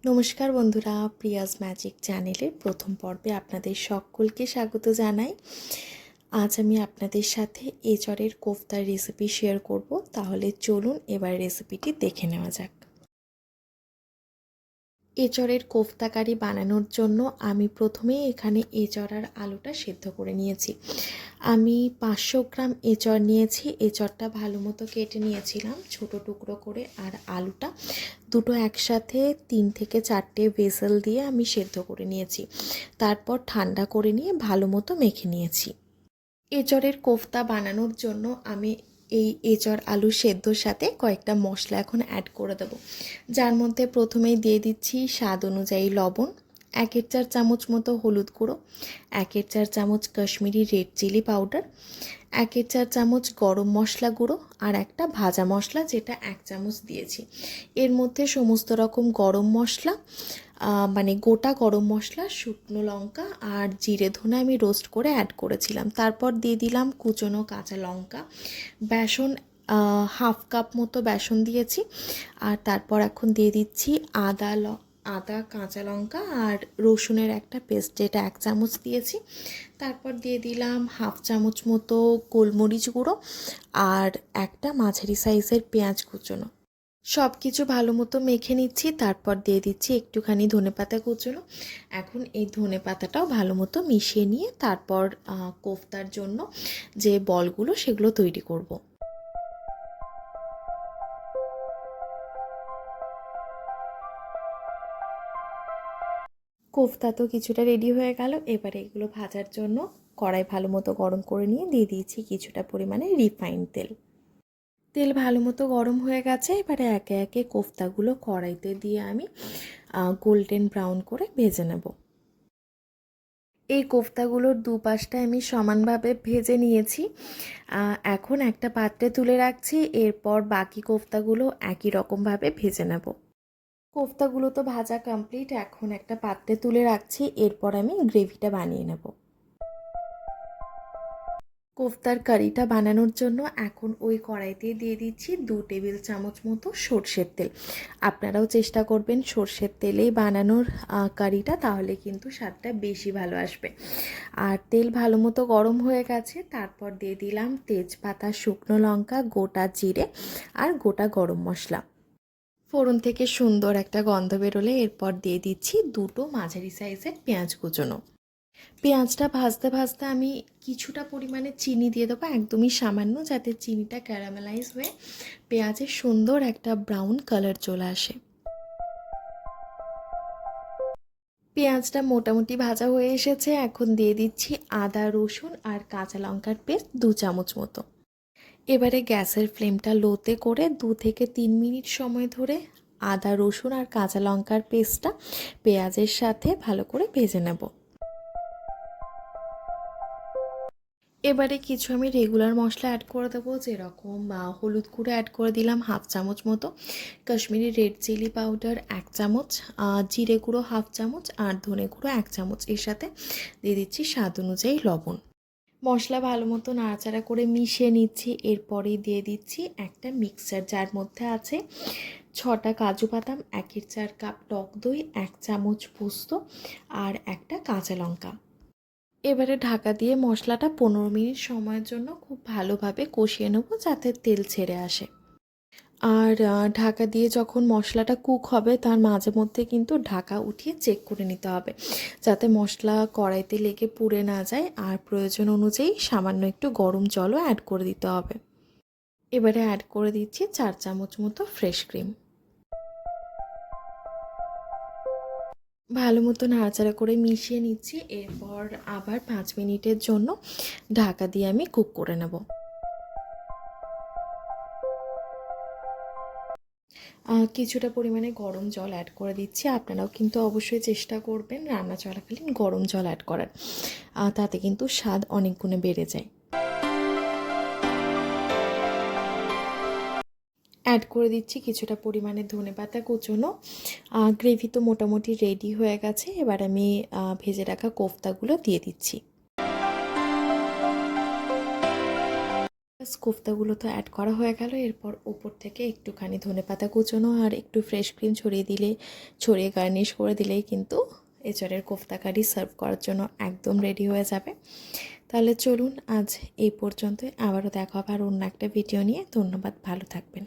নমস্কার বন্ধুরা, প্রিয়াজ ম্যাজিক চ্যানেলের প্রথম পর্বে আপনাদের সকলকে স্বাগত জানাই। আজ আমি আপনাদের সাথে এঁচড়ের কোফতার রেসিপি শেয়ার করব। তাহলে চলুন এবার রেসিপিটি দেখে নেওয়া যাক। এঁচড়ের কোফতা কারি বানানোর জন্য আমি প্রথমেই এখানে এঁচড় আর আলুটা সেদ্ধ করে নিয়েছি। আমি 500 গ্রাম এঁচড় নিয়েছি। এঁচড়টা ভালো মতো কেটে নিয়েছিলাম ছোট টুকরো করে, আর আলুটা দুটো একসাথে 3 থেকে 4টে ভেসেল দিয়ে আমি সেদ্ধ করে নিয়েছি। তারপর ঠান্ডা করে নিয়ে ভালো মতো মেখে নিয়েছি। এঁচড়ের কোফতা বানানোর জন্য আমি এই এঁচড় আলু সেদ্ধর সাথে কয়েকটা মশলা এখন অ্যাড করে দেবো, যার মধ্যে প্রথমেই দিয়ে দিচ্ছি স্বাদ অনুযায়ী লবণ, 1/4 চামচ মতো হলুদ গুঁড়ো, 1/4 চামচ কাশ্মীরি রেড চিলি পাউডার, 1/4 চামচ গরম মশলা গুঁড়ো, আর একটা ভাজা মশলা যেটা 1 চামচ দিয়েছি। এর মধ্যে সমস্ত রকম গরম মশলা মানে গোটা গরম মশলা, শুকনো লঙ্কা আর জিরে ধনে আমি রোস্ট করে অ্যাড করেছিলাম। তারপর দিয়ে দিলাম কুচনো কাঁচা লঙ্কা, বেসন হাফ কাপ মতো বেসন দিয়েছি। আর তারপর এখন দিয়ে দিচ্ছি আদা কাঁচা লঙ্কা আর রসুনের একটা পেস্ট, যেটা 1 চামচ দিয়েছি। তারপর দিয়ে দিলাম হাফ চামচ মতো গোলমরিচ গুঁড়ো আর একটা মাঝারি সাইজের পেঁয়াজ কুচোনো। সব কিছু ভালো মতো মেখে নিচ্ছি। তারপর দিয়ে দিচ্ছি একটুখানি ধনেপাতা কুচোনো। এখন এই ধনেপাতাটাও ভালো মতো মিশিয়ে নিয়ে তারপর কোফতার জন্য যে বলগুলো সেগুলো তৈরি করব। কোফতা তো কিছুটা রেডি হয়ে গেল। এবারে এগুলো ভাজার জন্য কড়াই ভালো মতো গরম করে নিয়ে দিয়ে দিয়েছি কিছুটা পরিমাণে রিফাইন্ড তেল। তেল ভালো মতো গরম হয়ে গেছে। এবারে একে একে কোফতাগুলো কড়াইতে দিয়ে আমি গোল্ডেন ব্রাউন করে ভেজে নেব। এই কোফতাগুলোর দুপাশটা আমি সমানভাবে ভেজে নিয়েছি। এখন একটা পাত্রে তুলে রাখছি। এরপর বাকি কোফতাগুলো একই রকমভাবে ভেজে নেব। কোফতাগুলো তো ভাজা কমপ্লিট, এখন একটা পাত্রে তুলে রাখছি। এরপর আমি গ্রেভিটা বানিয়ে নেব। কোফতার কারিটা বানানোর জন্য এখন ওই কড়াইতে দিয়ে দিচ্ছি 2 টেবিল চামচ মতো সর্ষের তেল। আপনারাও চেষ্টা করবেন সর্ষের তেলেই বানানোর কারিটা, তাহলে কিন্তু স্বাদটা বেশি ভালো আসবে। আর তেল ভালো মতো গরম হয়ে গেছে। তারপর দিয়ে দিলাম তেজপাতা, শুকনো লঙ্কা, গোটা জিরে আর গোটা গরম মশলা। ফোড়ন থেকে সুন্দর একটা গন্ধ বেরোলে এরপর দিয়ে দিচ্ছি দুটো মাঝারি সাইজের পেঁয়াজ কুচোনো। পেঁয়াজটা ভাজতে ভাজতে আমি কিছুটা পরিমাণে চিনি দিয়ে দেবো, একদমই সামান্য, যাতে চিনিটা ক্যারামেলাইজ হয়ে পেঁয়াজের সুন্দর একটা ব্রাউন কালার চলে আসে। পেঁয়াজটা মোটামুটি ভাজা হয়ে এসেছে। এখন দিয়ে দিচ্ছি আদা রসুন আর কাঁচা লঙ্কার পেস্ট 2 চামচ মতো। এবারে গ্যাসের ফ্লেমটা লোতে করে 2 থেকে 3 মিনিট সময় ধরে আদা রসুন আর কাঁচা লঙ্কার পেস্টটা পেঁয়াজের সাথে ভালো করে ভেজে নেব। এবারে কিছু আমি রেগুলার মশলা অ্যাড করে দেবো, যেরকম হলুদ গুঁড়ো অ্যাড করে দিলাম হাফ চামচ মতো, কাশ্মীরি রেড চিলি পাউডার 1 চামচ, জিরে গুঁড়ো হাফ চামচ আর ধনে গুঁড়ো 1 চামচ। এর সাথে দিয়ে দিচ্ছি স্বাদ অনুযায়ী লবণ। মশলা ভালো মতো নাড়াচাড়া করে মিশিয়ে নিচ্ছি। এরপরেই দিয়ে দিচ্ছি একটা মিক্সচার, যার মধ্যে আছে 6টা কাজু বাদাম, 1/4 কাপ টক দই, 1 চামচ পোস্ত আর একটা কাঁচা লঙ্কা। এবারে ঢাকা দিয়ে মশলাটা 15 মিনিট সময়ের জন্য খুব ভালোভাবে কষিয়ে নেব, যাতে তেল ছেড়ে আসে। আর ঢাকা দিয়ে যখন মশলাটা কুক হবে তার মাঝে মধ্যে কিন্তু ঢাকা উঠিয়ে চেক করে নিতে হবে, যাতে মশলা কড়াইতে লেগে পুড়ে না যায়। আর প্রয়োজন অনুযায়ী সামান্য একটু গরম জলও অ্যাড করে দিতে হবে। এবারে অ্যাড করে দিচ্ছি 4 চামচ মতো ফ্রেশ ক্রিম। ভালো মতো নাড়াচাড়া করে মিশিয়ে নিচ্ছি। এরপর আবার 5 মিনিটের জন্য ঢাকা দিয়ে আমি কুক করে নেব। কিছুটা পরিমাণে গরম জল অ্যাড করে দিচ্ছি। আপনারাও কিন্তু অবশ্যই চেষ্টা করবেন রান্না চলাকালীন গরম জল অ্যাড করার, তাতে কিন্তু স্বাদ অনেক গুণে বেড়ে যায়। অ্যাড করে দিচ্ছি কিছুটা পরিমাণে ধনেপাতা কুচোনো। গ্রেভি তো মোটামুটি রেডি হয়ে গেছে। এবার আমি ভেজে রাখা কোফতাগুলো দিয়ে দিচ্ছি। ব্যাস কোফতাগুলো তো অ্যাড করা হয়ে গেল। এরপর ওপর থেকে একটুখানি ধনেপাতা কুচোনো আর একটু ফ্রেশ ক্রিম ছড়িয়ে গার্নিশ করে দিলেই কিন্তু এঁচড়ের কোফতা কারি সার্ভ করার জন্য একদম রেডি হয়ে যাবে। তাহলে চলুন আজ এই পর্যন্তই, আবারও দেখা হবে আর অন্য একটা ভিডিও নিয়ে। ধন্যবাদ, ভালো থাকবেন।